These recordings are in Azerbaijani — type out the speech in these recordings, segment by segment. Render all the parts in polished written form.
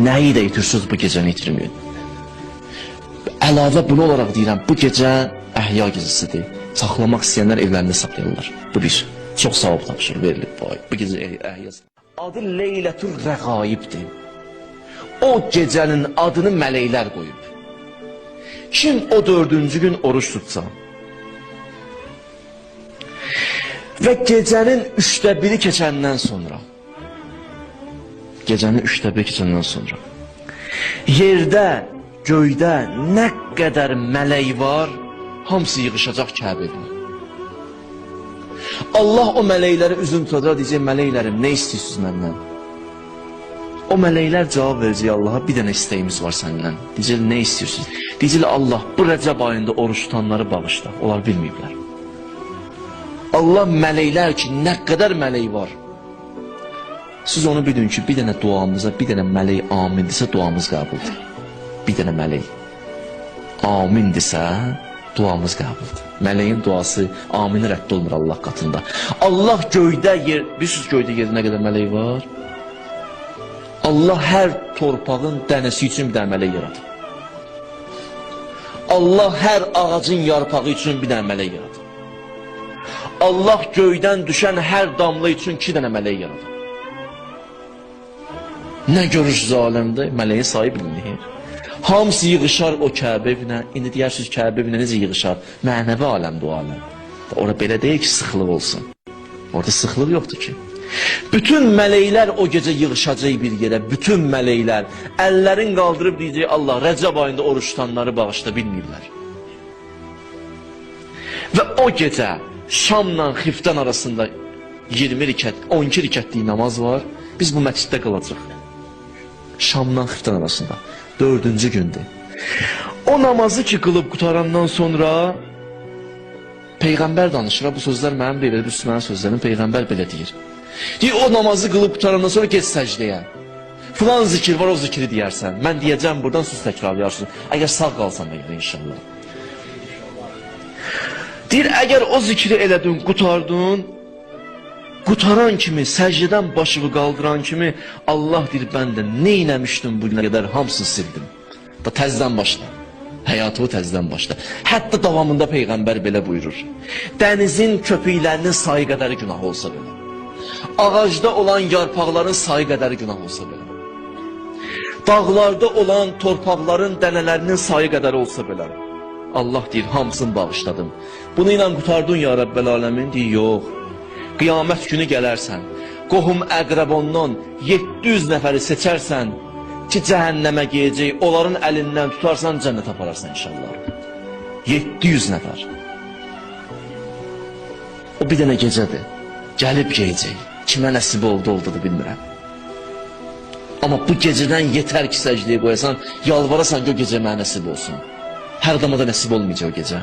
nəyi də itirsiniz, bu gecəni itirməyin. Əlavə bunu olaraq deyirəm, bu gecə əhya gecəsidir. Saxlamaq istəyənlər evlərində saxlayırlar. Bu bir, çox savab tapışır, verilir. Bu gecə əhya. Adı Leylətur Rəğaibdir. O gecənin adını mələklər qoyub. Kim o 4-cü gün oruç tutsa və gecənin 1/3 keçəndən sonra, yerdə, göydə nə qədər mələk var, hamısı yığışacaq Kəbəyə. Allah o mələkləri üzün tutacaq, deyəcək, mələklərim, nə istəyirsiniz məndən? O mələklər cavab verəcək Allaha, bir dənə istəyimiz var səndən. Deyəcək, nə istəyirsiniz? Deyəcək, Allah, bu Rəcəb ayında oruç tutanları bağışla. Onlar bilməyiblər. Allah mələklər ki, nə qədər mələk var. Siz onu bilin ki, bir dənə duamıza, bir dənə mələk amindirsə, duamız qəbuldur. Bir dənə mələk amindirsə, duamız qəbuldur. Mələyin duası, amini rədd olmur Allah qatında. Allah göydə, bilirsiniz göydə yerdə nə qədər mələk var? Allah hər torpağın dənəsi üçün bir dənə mələk yaradır. Allah hər ağacın yarpağı üçün bir dənə mələk yaradır. Allah göydən düşən hər damla üçün 2 dənə mələk yaradır. Nə görürsünüz aləmdə? Mələyin sayı bilinir. Hamısı yığışar o Kəbə evinə. İndi deyirsiniz Kəbə evinə necə yığışar? Mənəvi aləmdir o aləm. Orada belə deyil ki, sıxlıq olsun. Orada sıxlıq yoxdur ki. Bütün mələklər o gecə yığışacaq bir yerə. Bütün mələklər əllərin qaldırıb deyəcək, Allah Rəcəb ayında oruç tutanları bağışla, bilməyiblər. Və o gecə Şamla Xiftən arasında 20 rikət, 12 rikətlik namaz var. Biz bu məsciddə qalacaq. Şamla Xiftən arasında 4-cü gündür. O namazı ki qılıb qutarandan sonra Peyğəmbər danışır. Bu sözlər mənim deyil, Müslüman sözlərim, Peyğəmbər belə deyir. Deyir, o namazı qılıb qutarandan sonra get səcdəyə. Filan zikir var, o zikri deyərsən. Mən deyəcəm, buradan söz təkrarlayarsın. Əgər sağ qalsan da inşallah. Deyir, əgər o zikri elədin, qutaran kimi, səcdədən başımı qaldıran kimi, Allah deyir, mən də neynəmişdim bugünə qədər, hamısını sildim. Da təzdən başla, həyatımı təzdən başla. Hətta davamında Peyğəmbər belə buyurur. Dənizin köpüklərinin sayı qədəri günah olsa belə. Ağacda olan yarpaqların sayı qədəri günah olsa belə. Dağlarda olan torpaqların dənələrinin sayı qədəri olsa belə. Allah deyir, hamısını bağışladım. Bunu ilə qutardın ya Rəbbəl aləmin? Deyir, yox. Qiyamət günü gələrsən, qohum əqrəbondan 700 nəfəri seçərsən ki, cəhənnəmə geyəcək, onların əlindən tutarsan, cənnət apararsan inşallah. 700 nəfər. O bir dənə gecədir, gəlib geyəcək. Kimə nəsib oldu, bilmirəm. Amma bu gecədən yetər ki, səcdəyə qoyasan, yalvarasan ki, o gecə mənə nəsib olsun. Hər adama da nəsib olmayacaq o gecə.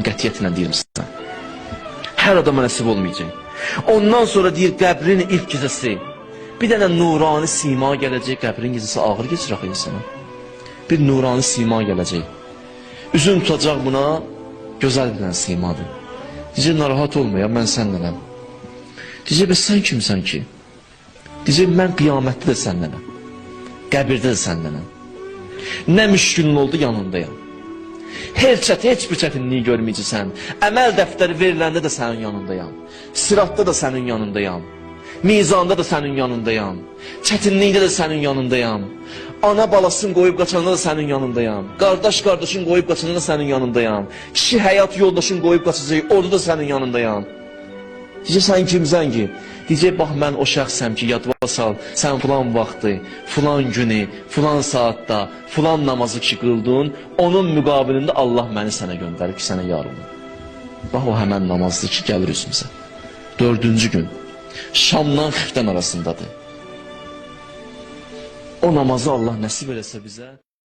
Qətiyyətlə deyirəm sizə. Hər adama nəsib olmayacaq. Ondan sonra deyir, qəbrin ilk gecəsi. Bir dənə nurani sima gələcək, qəbrin gecəsi ağır geçir axı insana. Bir nurani sima gələcək. Üzün tutacaq buna, gözəl bir dənə simadır. Deyəcək, narahat olmayam, mən səndənəm. Deyəcək, bəs sən kimsən ki? Deyəcək, mən qiyamətdə də səndənəm. Qəbirdə də səndənəm. Nə müşkülün oldu, yanındayam. Heç bir çətinliyi görməyəcəksən. Əməl dəftəri veriləndə də sənin yanındayam. Siratda da sənin yanındayam. Mizanda da sənin yanındayam. Çətinlikdə də sənin yanındayam. Ana balasını qoyub qaçanda da sənin yanındayam. Qardaş qardaşın qoyub qaçanda da sənin yanındayam. Kişi həyat yoldaşın qoyub qaçacaq, orada da sənin yanındayam. Deyəcək, sən kimsən ki? Deyəcək, bax, mən o şəxsəm ki, yadva sal, sən filan vaxtı, filan günü, filan saatda, filan namazı ki qıldın, onun müqabilində Allah məni sənə göndərib ki, sənə yar olun. Bax, o həmən namazdır ki, gəlir üzümüzə. 4-cü gün, Şamdan Xiftən arasındadır. O namazı Allah nəsib eləsə bizə.